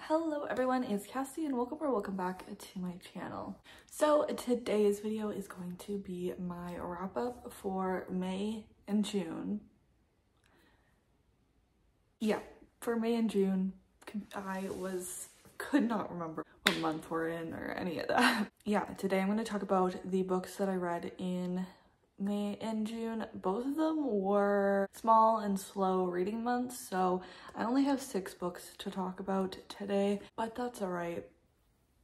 Hello everyone, it's Cassie and welcome back to my channel. So today's video is going to be my wrap up for May and June. Yeah, for May and June, I could not remember what month we're in or any of that. Yeah, today I'm going to talk about the books that I read in May and June. Both of them were small and slow reading months, so I only have 6 books to talk about today, but that's alright.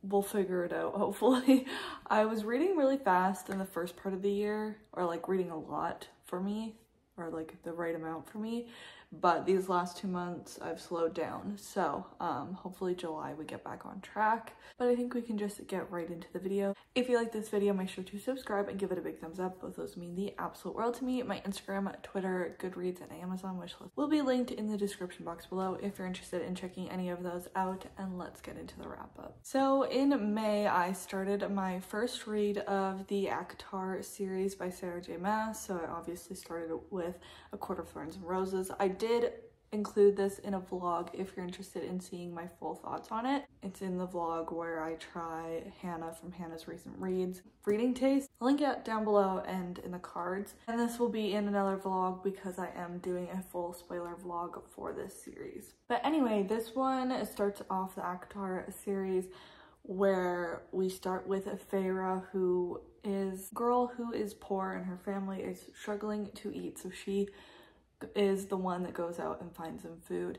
We'll figure it out, hopefully. I was reading really fast in the first part of the year, or like reading a lot for me, or like the right amount for me, but these last 2 months I've slowed down, so hopefully July we get back on track. But I think we can just get right into the video. If you like this video, make sure to subscribe and give it a big thumbs up. Both those mean the absolute world to me. My Instagram, Twitter, Goodreads, and Amazon wishlist will be linked in the description box below if you're interested in checking any of those out, and let's get into the wrap up. So in May, I started my first read of the ACOTAR series by Sarah J. Maas, so I obviously started with A Court of Thorns and Roses. I did include this in a vlog if you're interested in seeing my full thoughts on it. It's in the vlog where I try Hannah from Hannah's Recent Reads reading taste. I'll link it down below and in the cards. And this will be in another vlog because I am doing a full spoiler vlog for this series. But anyway, this one starts off the ACOTAR series where we start with Feyre, who is a girl who is poor and her family is struggling to eat, so she is the one that goes out and finds them food.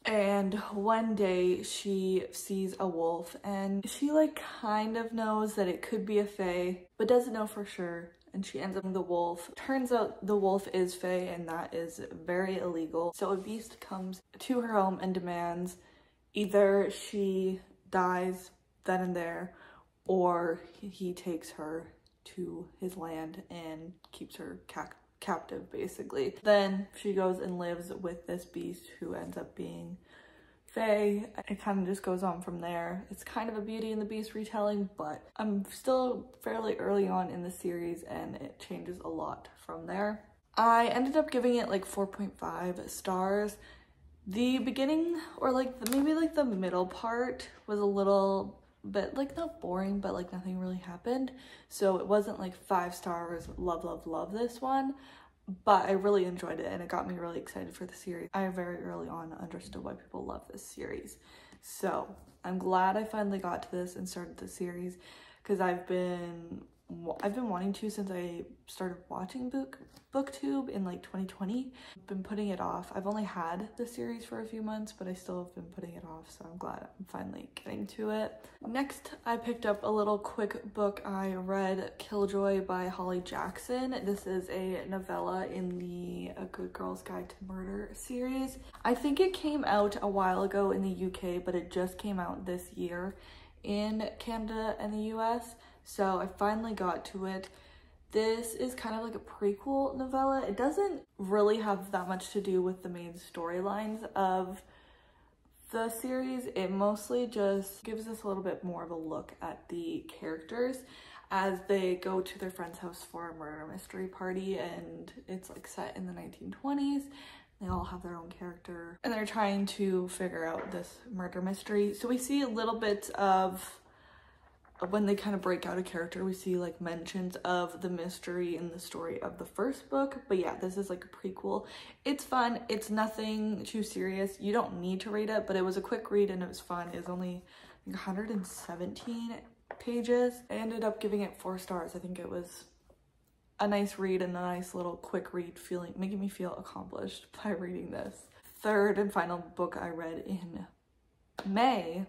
And one day she sees a wolf and she like kind of knows that it could be a fae but doesn't know for sure, and she ends up with the wolf. Turns out the wolf is fae and that is very illegal, so a beast comes to her home and demands either she dies then and there or he takes her to his land and keeps her captive basically. Then she goes and lives with this beast who ends up being fae. It kind of just goes on from there. It's kind of a Beauty and the Beast retelling, but I'm still fairly early on in the series and it changes a lot from there. I ended up giving it like 4.5 stars. The beginning, or like maybe like the middle part, was a little bit like not boring, but like nothing really happened, so it wasn't like 5 stars, love this one, but I really enjoyed it and it got me really excited for the series. I very early on understood why people love this series, so I'm glad I finally got to this and started the series, because I've been wanting to since I started watching booktube in like 2020. I've been putting it off. I've only had the series for a few months, but I still have been putting it off, so I'm glad I'm finally getting to it. Next, I picked up a little quick book. I read Killjoy by Holly Jackson. This is a novella in the A Good Girl's Guide to Murder series. I think it came out a while ago in the UK, but it just came out this year in Canada and the US. So I finally got to it. This is kind of like a prequel novella. It doesn't really have that much to do with the main storylines of the series. It mostly just gives us a little bit more of a look at the characters as they go to their friend's house for a murder mystery party, and it's like set in the 1920s. They all have their own character and they're trying to figure out this murder mystery. So we see a little bit of, when they kind of break out a character, we see like mentions of the mystery in the story of the first book. But yeah, this is like a prequel. It's fun. It's nothing too serious. You don't need to read it, but it was a quick read and it was fun. It was only like 117 pages. I ended up giving it 4 stars. I think it was a nice read and a nice little quick read, making me feel accomplished by reading this. Third and final book I read in May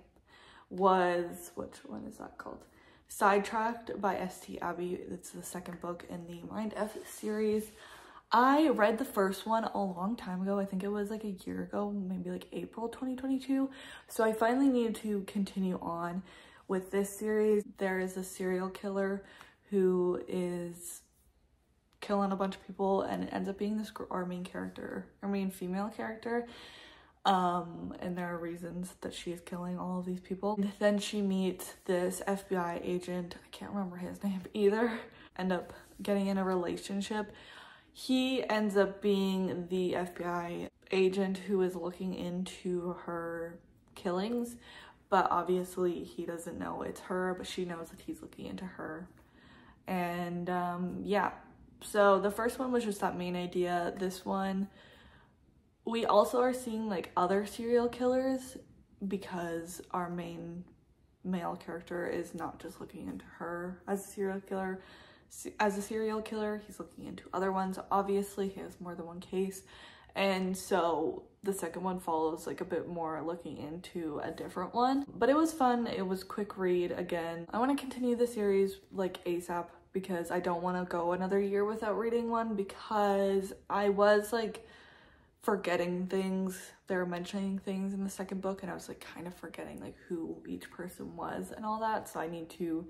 was, which one is that called? Sidetracked by S.T. Abbey. It's the second book in the Mind F series. I read the first one a long time ago. I think it was like a year ago, maybe like April 2022. So I finally needed to continue on with this series. There is a serial killer who is killing a bunch of people, and it ends up being this our main female character. And there are reasons that she is killing all of these people. And then she meets this FBI agent, I can't remember his name either, end up getting in a relationship. He ends up being the FBI agent who is looking into her killings, but obviously he doesn't know it's her, but she knows that he's looking into her. And yeah, so the first one was just that main idea. This one, we also are seeing like other serial killers because our main male character is not just looking into her as a serial killer. He's looking into other ones. Obviously he has more than one case, and so the second one follows like a bit more looking into a different one. But it was fun. It was quick read. Again, I want to continue the series like ASAP because I don't want to go another year without reading one, because I was like forgetting things. They were mentioning things in the second book and I was like kind of forgetting like who each person was and all that, so I need to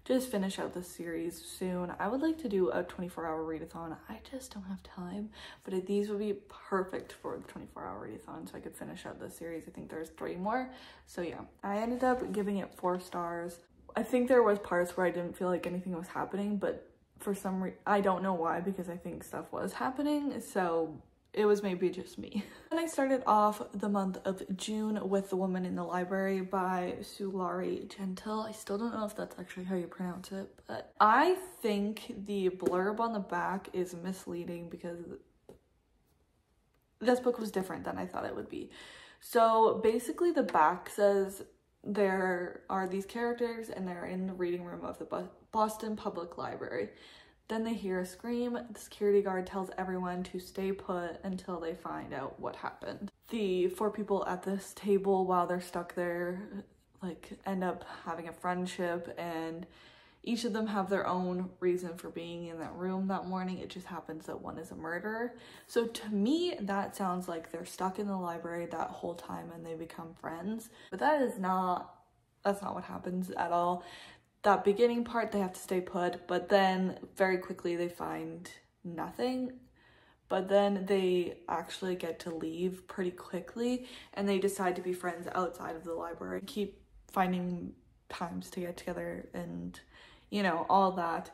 just finish out the series soon. I would like to do a 24-hour readathon. I just don't have time, but these would be perfect for the 24-hour readathon so I could finish out the series. I think there's 3 more. So yeah, I ended up giving it 4 stars. I think there was parts where I didn't feel like anything was happening, but for some reason, I don't know why, because I think stuff was happening, so it was maybe just me. And I started off the month of June with The Woman in the Library by Sulari Gentle. I still don't know if that's actually how you pronounce it, but I think the blurb on the back is misleading because this book was different than I thought it would be. So basically the back says there are these characters and they're in the reading room of the Boston Public Library. Then they hear a scream. The security guard tells everyone to stay put until they find out what happened. The 4 people at this table, while they're stuck there, like end up having a friendship, and each of them have their own reason for being in that room that morning. It just happens that one is a murderer. So to me, that sounds like they're stuck in the library that whole time and they become friends. But that's not what happens at all. That beginning part, they have to stay put, but then very quickly they find nothing. But then they actually get to leave pretty quickly and they decide to be friends outside of the library. Keep finding times to get together and, you know, all that,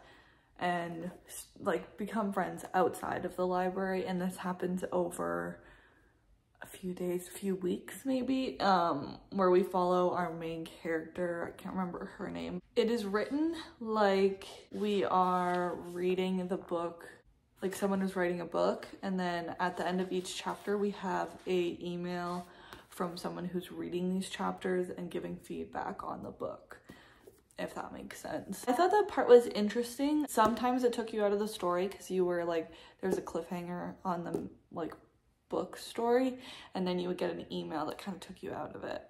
and like become friends outside of the library. And this happens over a few days, a few weeks maybe, where we follow our main character. I can't remember her name. It is written like we are reading the book, like someone is writing a book, and then at the end of each chapter we have a email from someone who's reading these chapters and giving feedback on the book, if that makes sense. I thought that part was interesting. Sometimes it took you out of the story because you were like, there's a cliffhanger on the like book story, and then you would get an email that kind of took you out of it.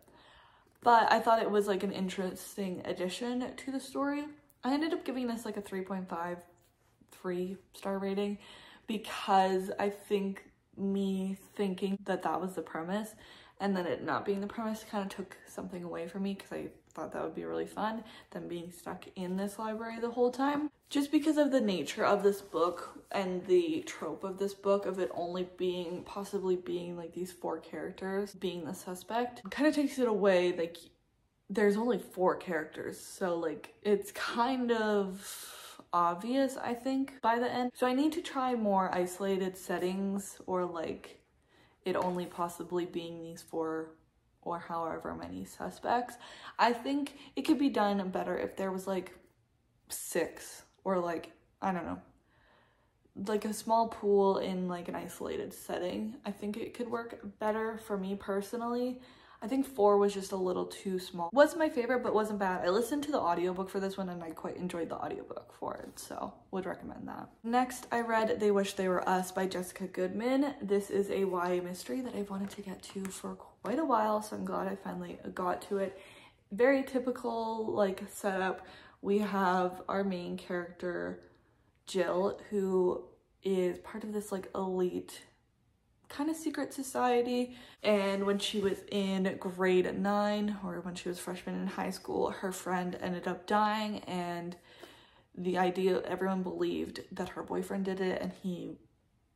But I thought it was like an interesting addition to the story. I ended up giving this like a 3.53 star rating because I think me thinking that that was the premise and then it not being the premise kind of took something away from me, because I thought that would be really fun than being stuck in this library the whole time. Just because of the nature of this book and the trope of this book of it only being, possibly being like these 4 characters being the suspect, kind of takes it away. Like there's only 4 characters, so like it's kind of obvious, I think, by the end. So I need to try more isolated settings, or like it only possibly being these 4 or however many suspects. I think it could be done better if there was like 6, or like, I don't know, like a small pool in like an isolated setting. I think it could work better for me personally. I think 4 was just a little too small. Wasn't my favorite, but wasn't bad. I listened to the audiobook for this one and I quite enjoyed the audiobook for it, so would recommend that. Next, I read They Wish They Were Us by Jessica Goodman. This is a YA mystery that I've wanted to get to for quite a while, so I'm glad I finally got to it. Very typical like setup. We have our main character, Jill, who is part of this like elite kind of secret society, and when she was in grade 9, or when she was freshman in high school, her friend ended up dying, and the idea, everyone believed that her boyfriend did it, and he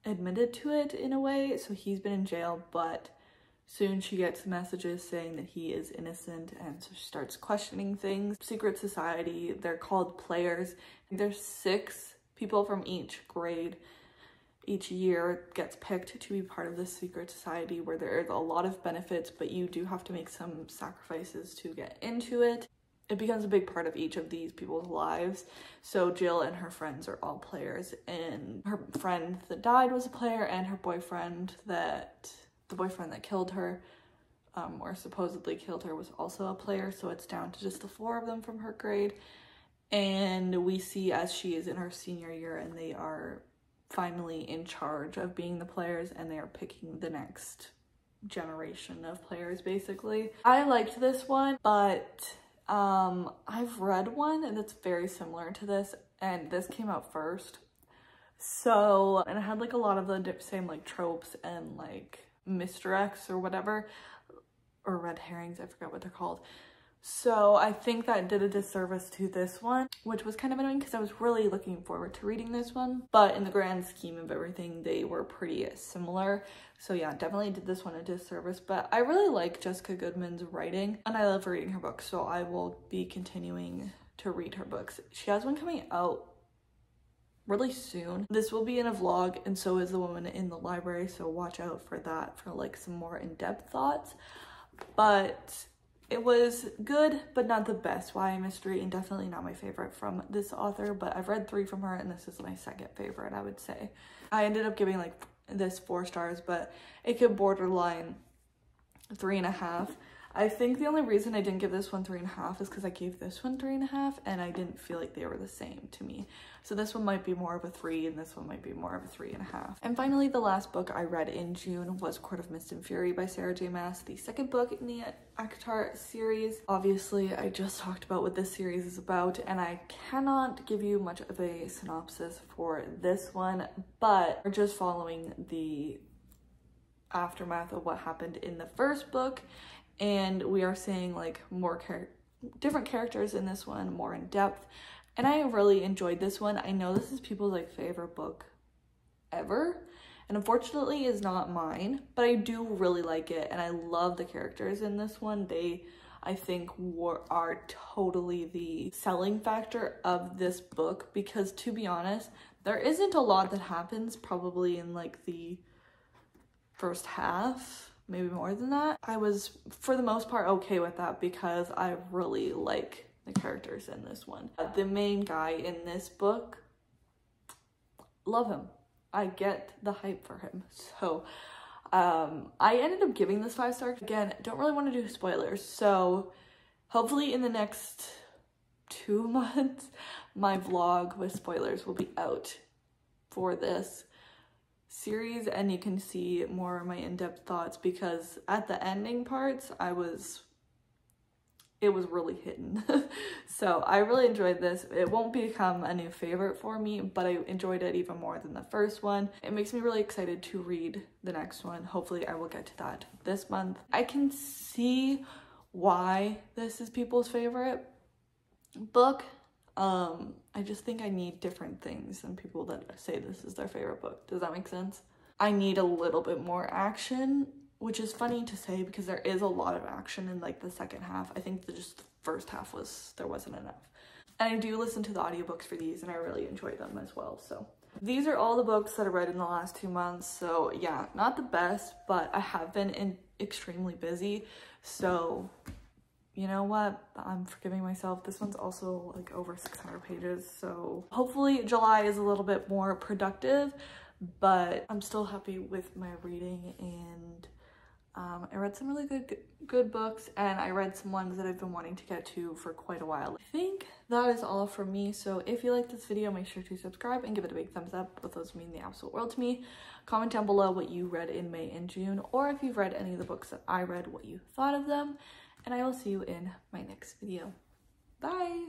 admitted to it in a way, so he's been in jail. But soon she gets messages saying that he is innocent, and so she starts questioning things. Secret society, they're called players. There's 6 people from each grade each year gets picked to be part of this secret society where there is a lot of benefits, but you do have to make some sacrifices to get into it. It becomes a big part of each of these people's lives. So Jill and her friends are all players, and her friend that died was a player, and her boyfriend that, the boyfriend that killed her, or supposedly killed her, was also a player. So it's down to just the 4 of them from her grade. And we see as she is in her senior year and they are finally in charge of being the players, and they are picking the next generation of players basically. I liked this one, but I've read one that's very similar to this, and this came out first. So, and it had like a lot of the same like tropes and like misdirects or whatever, or red herrings, I forget what they're called. So I think that did a disservice to this one, which was kind of annoying because I was really looking forward to reading this one. But in the grand scheme of everything, they were pretty similar. So yeah, definitely did this one a disservice. But I really like Jessica Goodman's writing, and I love reading her books. So I will be continuing to read her books. She has one coming out really soon. This will be in a vlog, and so is The Woman in the Library. So watch out for that for like some more in-depth thoughts. But it was good, but not the best YA mystery, and definitely not my favorite from this author, but I've read 3 from her, and this is my second favorite, I would say. I ended up giving like this 4 stars, but it could borderline 3.5. I think the only reason I didn't give this one 3.5 is because I gave this one 3.5, and I didn't feel like they were the same to me. So this one might be more of a 3, and this one might be more of a 3.5. And finally, the last book I read in June was Court of Mist and Fury by Sarah J. Maas, the second book in the ACOTAR series. Obviously, I just talked about what this series is about, and I cannot give you much of a synopsis for this one, but we're just following the aftermath of what happened in the first book. And we are seeing like more different characters in this one, more in depth. And I really enjoyed this one. I know this is people's like favorite book ever, and unfortunately is not mine, but I do really like it. And I love the characters in this one. They, I think, are totally the selling factor of this book, because to be honest, there isn't a lot that happens probably in like the first half, maybe more than that. I was, for the most part, okay with that because I really like the characters in this one. The main guy in this book, love him. I get the hype for him. So I ended up giving this 5 stars. Again, don't really want to do spoilers, so hopefully in the next 2 months my vlog with spoilers will be out for this series, and you can see more of my in-depth thoughts, because at the ending parts it was really hidden. So I really enjoyed this. It won't become a new favorite for me, but I enjoyed it even more than the first one. It makes me really excited to read the next one. Hopefully I will get to that this month. I can see why this is people's favorite book. I just think I need different things than people that say this is their favorite book. Does that make sense? I need a little bit more action, which is funny to say because there is a lot of action in like the second half. I think just the first half there wasn't enough. And I do listen to the audiobooks for these, and I really enjoy them as well. So these are all the books that I read in the last 2 months. So yeah, not the best, but I have been extremely busy. So you know what? I'm forgiving myself. This one's also like over 600 pages. So hopefully July is a little bit more productive, but I'm still happy with my reading, and I read some really good books, and I read some ones that I've been wanting to get to for quite a while. I think that is all from me. So if you like this video, make sure to subscribe and give it a big thumbs up. Both those mean the absolute world to me. Comment down below what you read in May and June, or if you've read any of the books that I read, what you thought of them. And I will see you in my next video. Bye!